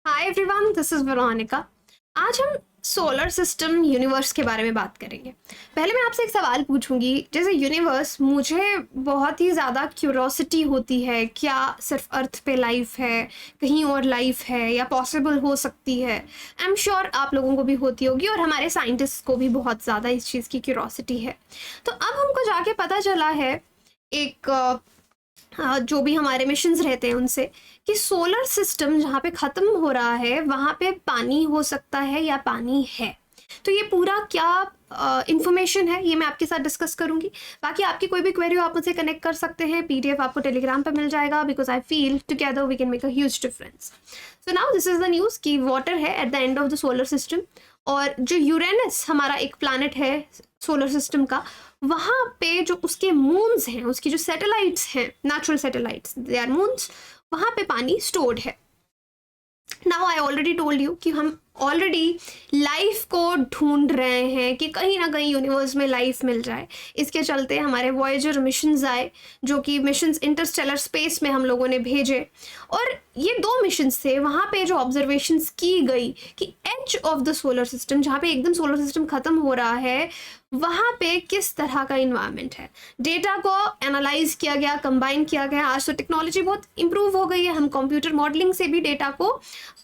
Hi everyone, this is Veronica. आज हम solar system universe के बारे में बात करेंगे। पहले मैं आपसे एक सवाल पूछूंगी। जैसे यूनिवर्स, मुझे बहुत ही ज़्यादा क्यूरोसिटी होती है, क्या सिर्फ अर्थ पे लाइफ है, कहीं और लाइफ है या पॉसिबल हो सकती है। आई एम श्योर आप लोगों को भी होती होगी और हमारे साइंटिस्ट को भी बहुत ज़्यादा इस चीज़ की क्यूरोसिटी है। तो अब हमको जाके पता चला है एक जो भी हमारे मिशंस रहते हैं उनसे, कि सोलर सिस्टम जहाँ पे ख़त्म हो रहा है वहाँ पे पानी हो सकता है या पानी है। तो ये पूरा क्या इंफॉर्मेशन है, ये मैं आपके साथ डिस्कस करूंगी। बाकी आपकी कोई भी क्वेरी हो आप मुझसे कनेक्ट कर सकते हैं। पीडीएफ आपको टेलीग्राम पे मिल जाएगा, because I feel together we can make a huge difference. So now this is the news कि वाटर है at the end of the solar system, और जो यूरेनस हमारा एक प्लैनेट है सोलर सिस्टम का, वहाँ पे जो उसके मून्स हैं, उसकी जो सैटेलाइट्स हैं, natural satellites, they are moons, वहाँ पे पानी स्टोर्ड है। Now I already told you कि हम ऑलरेडी लाइफ को ढूंढ रहे हैं कि कहीं ना कहीं यूनिवर्स में लाइफ मिल जाए। इसके चलते हमारे वॉयेजर मिशंस आए, जो कि मिशंस इंटरस्टेलर स्पेस में हम लोगों ने भेजे, और ये 2 मिशंस थे। वहाँ पे जो ऑब्जर्वेशंस की गई कि edge of the solar system, जहाँ पे एकदम सोलर सिस्टम ख़त्म हो रहा है, वहाँ पे किस तरह का इन्वायरमेंट है। डेटा को एनालाइज किया गया, कंबाइन किया गया। आज तो टेक्नोलॉजी बहुत इंप्रूव हो गई है, हम कंप्यूटर मॉडलिंग से भी डेटा को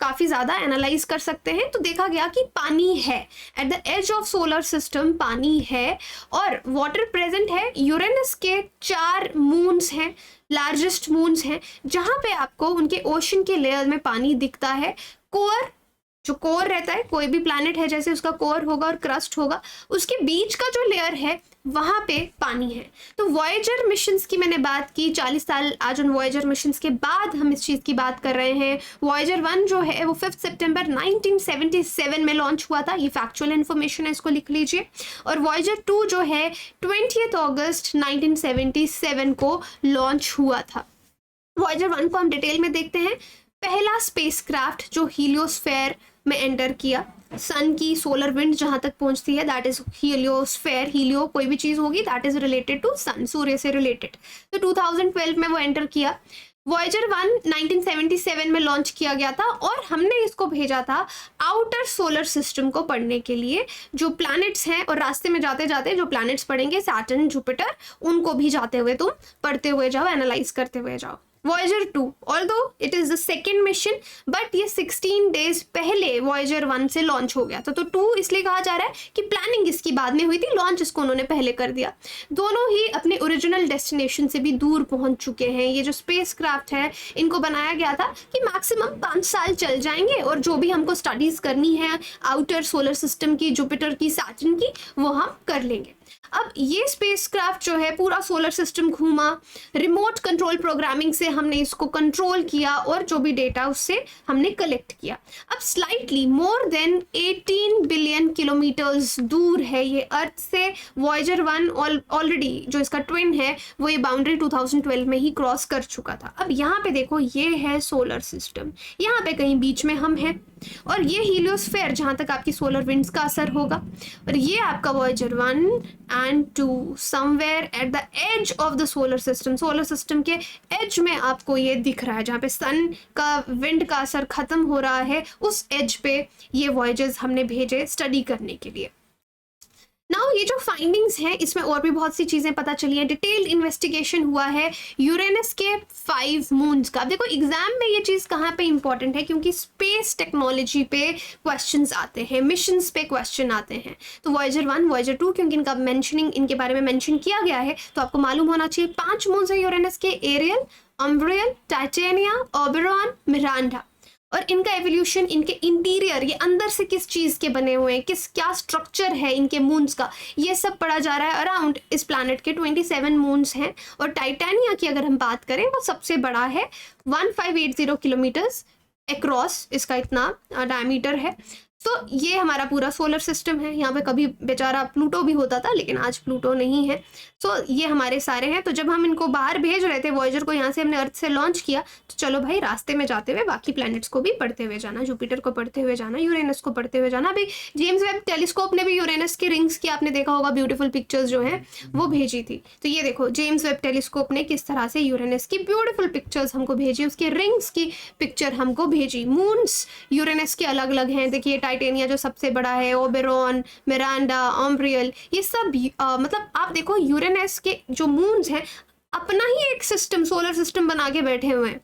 काफ़ी ज़्यादा एनालाइज कर सकते हैं। तो देखा गया कि पानी है, at the edge of solar system पानी है, और वाटर प्रेजेंट है। यूरेनस के 4 मून्स हैं, लार्जेस्ट मून्स हैं, जहाँ पे आपको उनके ओशन के लेयर में पानी दिखता है। कोर, जो कोर रहता है, कोई भी प्लैनेट है जैसे उसका कोर होगा और क्रस्ट होगा, उसके बीच का जो लेयर है वहाँ पे पानी है। तो वॉयेजर मिशंस की मैंने बात की, 40 साल आज उन वॉयेजर मिशंस के बाद हम इस चीज़ की बात कर रहे हैं। वॉयेजर 1 जो है वो 5 सितंबर 1977 में लॉन्च हुआ था, ये फैक्चुअल इन्फॉर्मेशन है, इसको लिख लीजिए। और वॉयेजर 2 जो है 20 अगस्त 1977 को लॉन्च हुआ था। वॉयेजर 1 को हम डिटेल में देखते हैं। पहला स्पेसक्राफ्ट जो हीलियोस्फेयर में एंटर किया, सन की सोलर विंड जहां तक पहुंचती है, दैट इज हीलियोस्फेयर। हीलियो कोई भी चीज होगी दैट इज रिलेटेड टू सन, सूर्य से रिलेटेड। तो 2012 में वो एंटर किया। वॉयेजर 1 1977 में लॉन्च किया गया था, और हमने इसको भेजा था आउटर सोलर सिस्टम को पढ़ने के लिए, जो प्लैनेट्स हैं। और रास्ते में जाते जाते जो प्लैनेट्स पढ़ेंगे, सैटर्न, जुपिटर, उनको भी जाते हुए तुम पढ़ते हुए जाओ, एनालाइज करते हुए जाओ। Voyager 2, although it is the second mission, but ये 16 डेज पहले वॉयेजर 1 से लॉन्च हो गया था। तो 2 इसलिए कहा जा रहा है कि प्लानिंग इसकी बाद में हुई थी, लॉन्च इसको उन्होंने पहले कर दिया। दोनों ही अपने ओरिजिनल डेस्टिनेशन से भी दूर पहुंच चुके हैं। ये जो स्पेस क्राफ्ट है, इनको बनाया गया था कि मैक्सिमम 5 साल चल जाएंगे, और जो भी हमको स्टडीज करनी है आउटर सोलर सिस्टम की, जुपिटर की, सैटर्न की, वो हम कर लेंगे। अब ये स्पेसक्राफ्ट जो है पूरा सोलर सिस्टम घूमा, रिमोट कंट्रोल प्रोग्रामिंग से हमने इसको कंट्रोल किया, और जो भी डेटा उससे हमने कलेक्ट किया। अब slightly more than 18 billion kilometres दूर है ये अर्थ से। वॉयेजर 1 ऑलरेडी जो इसका ट्विन है, वो ये बाउंड्री 2012 में ही क्रॉस कर चुका था। अब यहाँ पे देखो, ये है सोलर सिस्टम, यहाँ पे कहीं बीच में हम हैं, और ये हीलियोस्फेयर जहाँ तक आपकी सोलर विंड्स का असर होगा, और ये आपका Voyager 1 and 2 somewhere at the edge of the solar system. Solar system के एज में आपको ये दिख रहा है, जहाँ पे सन का विंड का असर खत्म हो रहा है, उस एज पे ये वॉयेजर्स हमने भेजे स्टडी करने के लिए। नाउ ये जो फाइंडिंग्स हैं, इसमें और भी बहुत सी चीज़ें पता चली हैं। डिटेल्ड इन्वेस्टिगेशन हुआ है यूरेनस के 5 मून्स का। देखो एग्जाम में ये चीज़ कहाँ पे इंपॉर्टेंट है, क्योंकि स्पेस टेक्नोलॉजी पे क्वेश्चंस आते हैं, मिशंस पे क्वेश्चन आते हैं। तो वॉयेजर 1, वॉयेजर 2, क्योंकि इनका मेंशनिंग, इनके बारे में मेंशन किया गया है, तो आपको मालूम होना चाहिए। 5 मून्स है यूरेनस के, एरियल, अम्ब्रियल, टाइटेनिया, ओबेरॉन, मिरांडा। और इनका एवोल्यूशन, इनके इंटीरियर, ये अंदर से किस चीज़ के बने हुए हैं, क्या स्ट्रक्चर है इनके मून्स का, ये सब पढ़ा जा रहा है। अराउंड इस प्लैनेट के 27 मून्स हैं, और टाइटेनिया की अगर हम बात करें, वो सबसे बड़ा है, 1580 किलोमीटर्स अक्रॉस इसका इतना डायमीटर है। तो ये हमारा पूरा सोलर सिस्टम है। यहाँ पे कभी बेचारा प्लूटो भी होता था, लेकिन आज प्लूटो नहीं है। तो ये हमारे सारे हैं। तो जब हम इनको बाहर भेज रहे थे, वॉयेजर को यहाँ से हमने अर्थ से लॉन्च किया, तो चलो भाई रास्ते में जाते हुए बाकी प्लैनेट्स को भी पढ़ते हुए जाना, जुपिटर को पढ़ते हुए जाना, यूरेनस को पढ़ते हुए जाना। अभी जेम्स वेब टेलीस्कोप ने भी यूरेनस की रिंग्स की, आपने देखा होगा, ब्यूटीफुल पिक्चर्स जो हैं वो भेजी थी। तो ये देखो जेम्स वेब टेलीस्कोप ने किस तरह से यूरेनस की ब्यूटीफुल पिक्चर्स हमको भेजी, उसके रिंग्स की पिक्चर हमको भेजी। मून्स यूरेनस के अलग अलग हैं, देखिए टाइटेनिया जो सबसे बड़ा है, ओबेरॉन, मिरांडा, ऑम्ब्रियल, ये सब मतलब आप देखो यूरेनस के जो मून्स हैं अपना ही एक सिस्टम, सोलर सिस्टम बना के बैठे हुए हैं।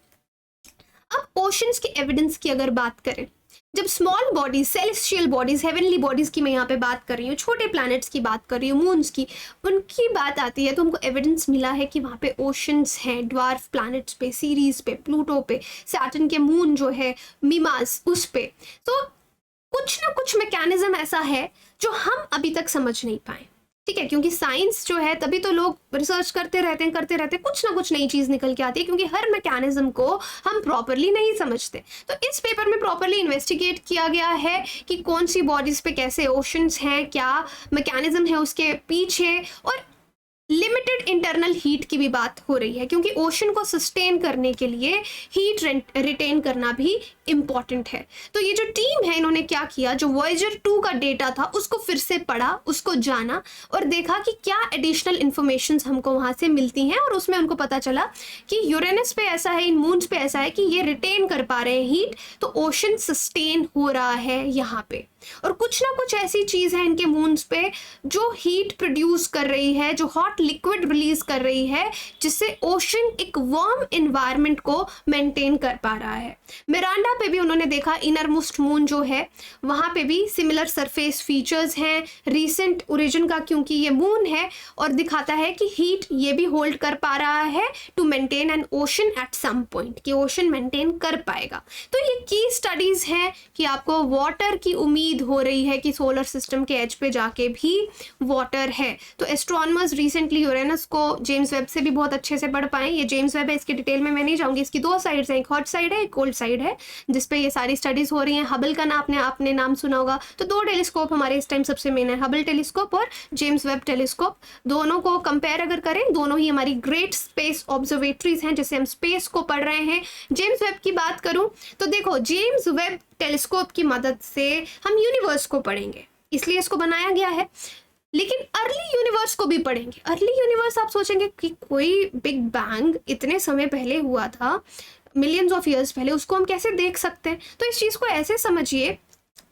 अब ओशंस के एविडेंस की अगर बात करें, जब small bodies, celestial bodies, heavenly bodies की मैं यहाँ पे बात कर रही हूँ, छोटे प्लैनेट्स की बात कर रही हूँ, मून्स की, उनकी बात आती है तो हमको एविडेंस मिला है कि वहाँ पे ओशंस हैं, ड्वार्फ प्लैनेट्स पे, सीरीज पे, प्लूटो पे, सैटर्न के मून जो है मिमास, उस पे। तो कुछ ना कुछ मैकेनिज्म ऐसा है जो हम अभी तक समझ नहीं पाए, ठीक है, क्योंकि साइंस जो है तभी तो लोग रिसर्च करते रहते हैं, कुछ ना कुछ नई चीज निकल के आती है, क्योंकि हर मैकेनिज्म को हम प्रॉपरली नहीं समझते। तो इस पेपर में प्रॉपरली इन्वेस्टिगेट किया गया है कि कौन सी बॉडीज पे कैसे ओशंस हैं, क्या मैकेनिज्म है उसके पीछे, और लिमिटेड इंटरनल हीट की भी बात हो रही है, क्योंकि ओशन को सस्टेन करने के लिए हीट रिटेन करना भी इंपॉर्टेंट है। तो ये जो टीम है इन्होंने क्या किया, जो वॉयेजर 2 का डेटा था उसको फिर से पढ़ा, उसको जाना और देखा कि क्या एडिशनल इंफॉर्मेशंस हमको वहां से मिलती हैं, और उसमें उनको पता चला कि यूरेनस पे ऐसा है, इन मून्स पे ऐसा है कि ये रिटेन कर पा रहे हैं हीट, तो ओशन सस्टेन हो रहा है यहाँ पे। और कुछ ना कुछ ऐसी चीज है इनके मून्स पे जो हीट प्रोड्यूस कर रही है, जो हॉट लिक्विड रिलीज कर रही है, जिससे ओशन एक वार्म एनवायरनमेंट को मेंटेन कर पा रहा है। मिरांडा पे भी उन्होंने देखा, इनर मोस्ट मून जो है वहां पे भी सिमिलर सरफेस फीचर्स हैं, रीसेंट ओरिजिन का, क्योंकि ये मून है, और दिखाता है कि हीट ये भी होल्ड कर पा रहा है to maintain an ocean at some point, कि ओशन मेंटेन कर पाएगा। तो ये की स्टडीज है कि आपको वाटर की उम्मीद हो रही है कि सोलर सिस्टम के एज पे जाके भी वाटर है। तो एस्ट्रोनॉमर्स रिसेंटली यूरेनस को जेम्स वेब से भी बहुत अच्छे से पढ़ पाए। ये जेम्स वेब है, इसकी डिटेल में मैं नहीं जाऊंगी, इसकी 2 साइड्स हैं, एक हॉट साइड है, एक कोल्ड साइड है, जिसपे ये सारी स्टडीज हो रही हैं। हबल का ना आपने नाम सुना होगा। तो 2 टेलीस्कोप हमारे इस टाइम सबसे मेन है, हबल टेलीस्कोप और जेम्स वेब टेलीस्कोप। दोनों को कंपेयर अगर करें, दोनों ही हमारी ग्रेट स्पेस ऑब्जर्वेटरीज हैं, जिससे हम स्पेस को पढ़ रहे हैं। जेम्स वेब की बात करूं तो देखो, जेम्स वेब टेलीस्कोप की मदद से हम यूनिवर्स को पढ़ेंगे, इसलिए इसको बनाया गया है, लेकिन अर्ली यूनिवर्स को भी पढ़ेंगे। अर्ली यूनिवर्स आप सोचेंगे कि कोई बिग बैंग इतने समय पहले हुआ था, मिलियंस ऑफ ईयर्स पहले, उसको हम कैसे देख सकते हैं? तो इस चीज को ऐसे समझिए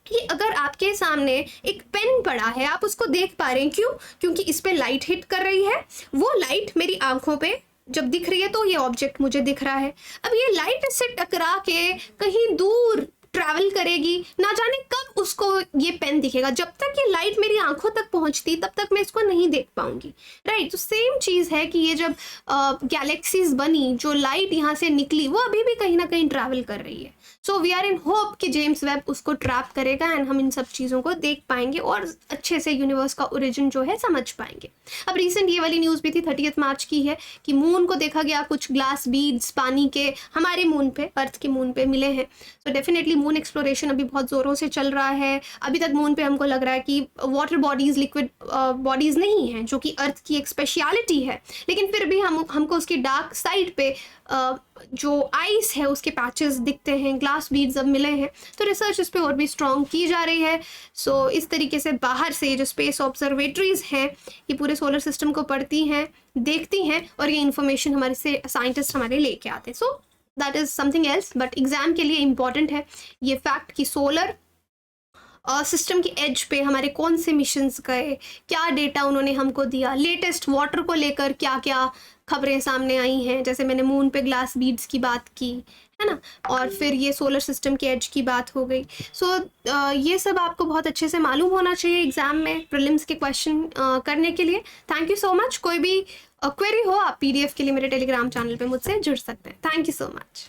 कि अगर आपके सामने एक पेन पड़ा है, आप उसको देख पा रहे हैं, क्यों? क्योंकि इस पे लाइट हिट कर रही है, वो लाइट मेरी आंखों पे जब दिख रही है तो ये ऑब्जेक्ट मुझे दिख रहा है। अब ये लाइट इससे टकरा के कहीं दूर ट्रैवल करेगी, ना जाने कब उसको ये पेन दिखेगा। जब तक ये लाइट मेरी आंखों तक पहुंचती तब तक मैं इसको नहीं देख पाऊंगी, राइट? तो सेम चीज है कि ये जब गैलेक्सीज बनी, जो लाइट यहाँ से निकली, वो अभी भी कहीं ना कहीं ट्रैवल कर रही है। So we are in hope कि जेम्स वेब उसको ट्रैप करेगा एंड हम इन सब चीज़ों को देख पाएंगे और अच्छे से यूनिवर्स का ओरिजिन जो है समझ पाएंगे। अब रिसेंट ये वाली न्यूज़ भी थी, 30 मार्च की है, कि मून को देखा गया, कुछ ग्लास बीड्स पानी के हमारे मून पे, अर्थ के मून पे मिले हैं। तो डेफिनेटली मून एक्सप्लोरेशन अभी बहुत ज़ोरों से चल रहा है। अभी तक मून पे हमको लग रहा है कि वाटर बॉडीज़, लिक्विड बॉडीज़ नहीं हैं, जो कि अर्थ की एक स्पेशलिटी है, लेकिन फिर भी हमको उसकी डार्क साइड पे जो आइस है उसके पैचेस दिखते हैं, ग्लास बीड्स अब मिले हैं। तो रिसर्च इस पे और भी स्ट्रॉन्ग की जा रही है। सो इस तरीके से बाहर से जो स्पेस ऑब्जर्वेटरीज हैं, ये पूरे सोलर सिस्टम को पढ़ती हैं, देखती हैं, और ये इन्फॉर्मेशन हमारे से साइंटिस्ट हमारे लेके आते हैं। So that is something else, but exam के लिए इम्पॉर्टेंट है ये फैक्ट कि सोलर सिस्टम की एज पे हमारे कौन से मिशंस गए, क्या डेटा उन्होंने हमको दिया, लेटेस्ट वाटर को लेकर क्या क्या खबरें सामने आई हैं, जैसे मैंने मून पे ग्लास बीड्स की बात की है ना, और फिर ये सोलर सिस्टम के एज की बात हो गई। सो ये सब आपको बहुत अच्छे से मालूम होना चाहिए एग्जाम में प्रीलिम्स के क्वेश्चन करने के लिए। Thank you so much. कोई भी क्वेरी हो आप PDF के लिए मेरे टेलीग्राम चैनल पे मुझसे जुड़ सकते हैं। Thank you so much.